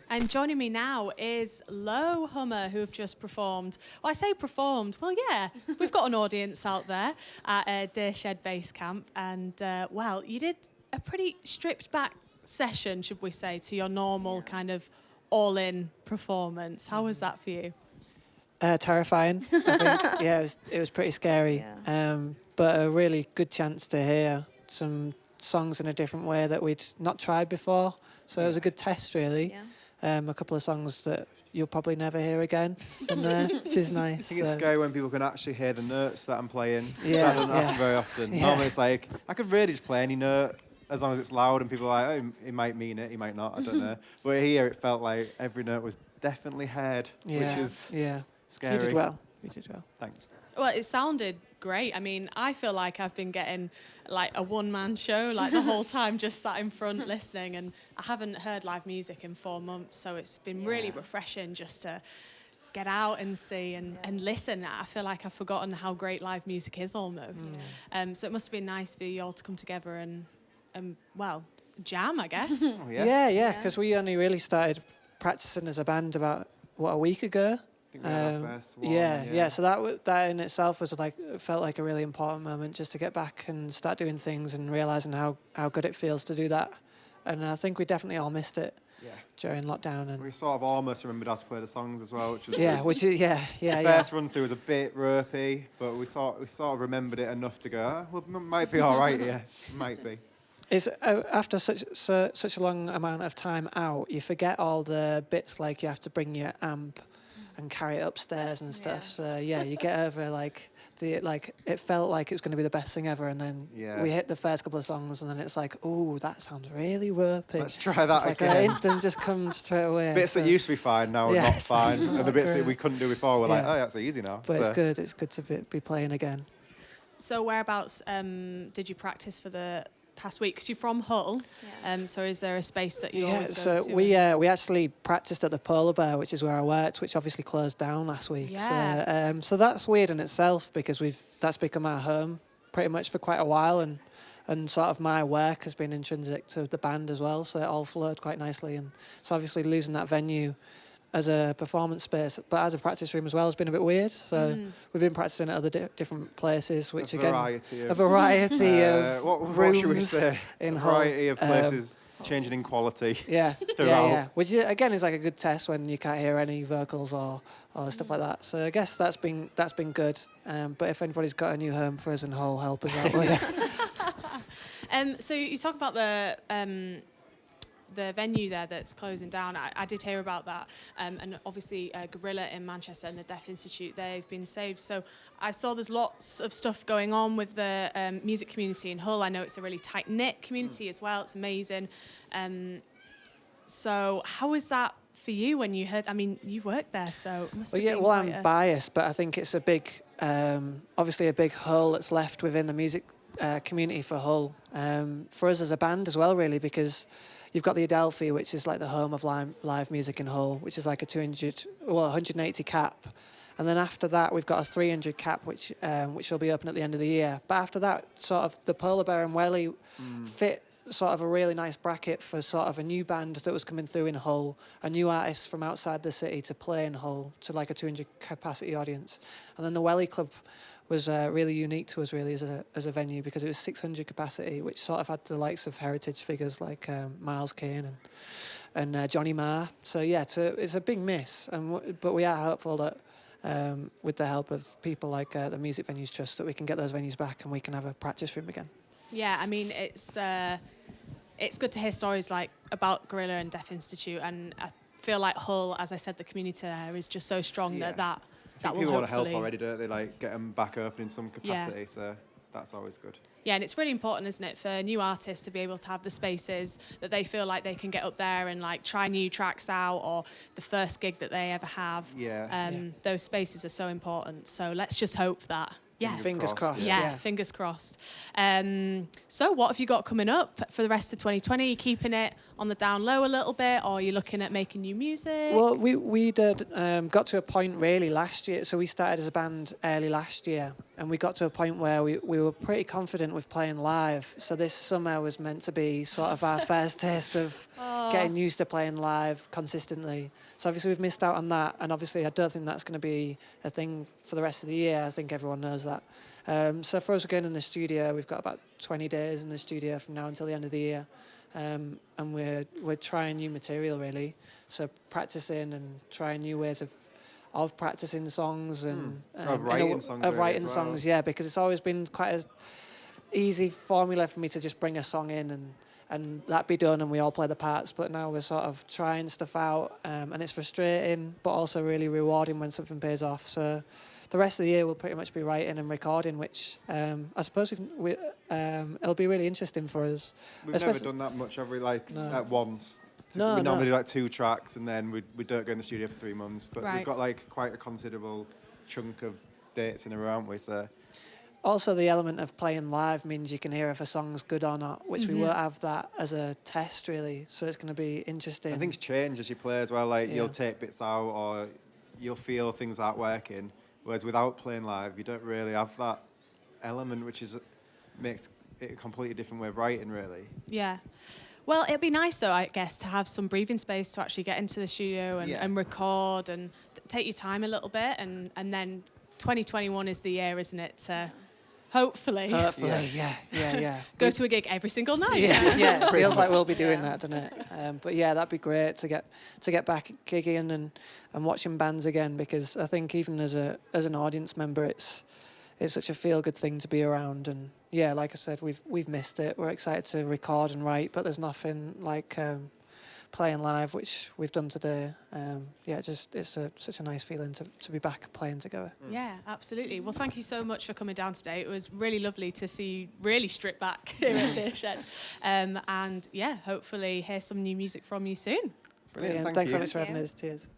And joining me now is Low Hummer, who have just performed. Well, I say performed. Well, yeah, we've got an audience out there at Deer Shed Base Camp. And, well, you did a pretty stripped back session, should we say, to your normal kind of all-in performance. How was that for you? Terrifying, I think. Yeah, it was pretty scary. Yeah. But a really good chance to hear some songs in a different way that we'd not tried before. So it was a good test, really. Yeah. A couple of songs that you'll probably never hear again in there, which is nice. I think it's scary when people can actually hear the notes that I'm playing. Yeah, That doesn't happen very often. Yeah. Normally it's like, I could really just play any note as long as it's loud and people are like, oh, he might mean it, he might not, I don't know. But here it felt like every note was definitely heard, which is scary. You did well. You did well. Thanks. Well, it sounded great. I mean, I feel like I've been getting like a one-man show like the whole time, just sat in front listening, and I haven't heard live music in 4 months, so it's been really refreshing just to get out and see and listen. I feel like I've forgotten how great live music is almost. So it must have been nice for you all to come together and well, jam, I guess. Oh, Yeah, because we only really started practicing as a band about, a week ago? I think we had our first one, yeah. So that in itself was like, it felt like a really important moment just to get back and start doing things and realising how good it feels to do that. And I think we definitely all missed it during lockdown. And we sort of almost remembered how to play the songs as well, which was yeah, good. which is The first run through was a bit ropey, but we sort of remembered it enough to go, well, might be all right here, might be. It's after such a long amount of time out, you forget all the bits like you have to bring your amp and carry it upstairs and stuff. So you get over like it felt like it was going to be the best thing ever, and then we hit the first couple of songs, and then it's like, oh, that sounds really ropey. Let's try that it's again. Like an just comes straight away. Bits that used to be fine now are not fine, and the bits that we couldn't do before we're like, oh, that's easy now. But it's good. It's good to be playing again. So whereabouts did you practice for the past week? Because you're from Hull, so is there a space that you always go to? So we actually practiced at the Polar Bear, which is where I worked, which obviously closed down last week. Yeah. So that's weird in itself because that's become our home pretty much for quite a while, and sort of my work has been intrinsic to the band as well, so it all flowed quite nicely. And so obviously losing that venue as a performance space, but as a practice room as well, has been a bit weird. So we've been practicing at other different places, which a variety of what rooms should we say? in a Hull. variety of places, changing in quality. Yeah. throughout. Which again is like a good test when you can't hear any vocals or stuff like that. So I guess that's been good. But if anybody's got a new home for us in Hull, help us out. So you talk about the venue there that's closing down. I did hear about that, and obviously Gorilla in Manchester and the Deaf Institute, they've been saved. So I saw there's lots of stuff going on with the music community in Hull. I know it's a really tight-knit community as well. It's amazing. So how is that for you when you heard, I mean, you worked there, so it must have been I'm biased, but I think it's a big, obviously a big hole that's left within the music community for Hull. For us as a band as well, really, because you've got the Adelphi, which is like the home of live music in Hull, which is like a 180 cap. And then after that, we've got a 300 cap, which will be open at the end of the year. But after that, sort of the Polar Bear and Welly fit sort of a really nice bracket for sort of a new band that was coming through in Hull, a new artist from outside the city to play in Hull to like a 200 capacity audience. And then the Welly Club was really unique to us really as a venue because it was 600 capacity, which sort of had the likes of heritage figures like Miles Kane and Johnny Marr. So it's a big miss, but we are hopeful that with the help of people like the Music Venues Trust that we can get those venues back and we can have a practice room again. Yeah, I mean it's good to hear stories like about Gorilla and Deaf Institute, and I feel like Hull, as I said, the community there is just so strong that I think people want to help already, don't they? Like get them back open in some capacity, so that's always good. Yeah, and it's really important, isn't it, for new artists to be able to have the spaces that they feel like they can get up there and like try new tracks out, or the first gig that they ever have. Those spaces are so important. So let's just hope that. Yeah, fingers crossed. Yeah, fingers crossed. So what have you got coming up for the rest of 2020? Are you keeping it on the down low a little bit, or are you looking at making new music? Well, we did got to a point really last year. So we started as a band early last year, and we got to a point where we were pretty confident with playing live. So this summer was meant to be sort of our first taste of getting used to playing live consistently. So obviously we've missed out on that, and obviously I don't think that's going to be a thing for the rest of the year. I think everyone knows that. So for us, we're going in the studio. We've got about 20 days in the studio from now until the end of the year. And we're trying new material really, so practicing and trying new ways of practicing songs and of writing songs, yeah, because it's always been quite a easy formula for me to just bring a song in and that be done and we all play the parts. But now we're sort of trying stuff out, and it's frustrating but also really rewarding when something pays off. So the rest of the year we'll pretty much be writing and recording, which I suppose it'll be really interesting for us. We've never done that much, have we? At once. No, we normally do like 2 tracks and then we don't go in the studio for 3 months. But Right. we've got like quite a considerable chunk of dates in a row, haven't we? So also the element of playing live means you can hear if a song's good or not, which we won't have that as a test really. So it's going to be interesting. and things change as you play as well. Like Yeah. you'll take bits out or you'll feel things aren't working. Whereas without playing live, you don't really have that element, which makes it a completely different way of writing, really. Yeah. Well, it'd be nice, though, I guess, to have some breathing space to actually get into the studio and record and take your time a little bit. And then 2021 is the year, isn't it, to hopefully yeah. go to a gig every single night. Yeah. It feels like we'll be doing that, doesn't it? But yeah, that'd be great to get back gigging and watching bands again, because I think even as an audience member, it's such a feel-good thing to be around. And yeah, like I said, we've missed it. We're excited to record and write, but there's nothing like playing live, which we've done today. It's such a nice feeling to be back playing together. Yeah, absolutely. Well, thank you so much for coming down today. It was really lovely to see you really strip back here at Deershed. And yeah, hopefully hear some new music from you soon. Brilliant. Thanks so you. much for having us. Cheers.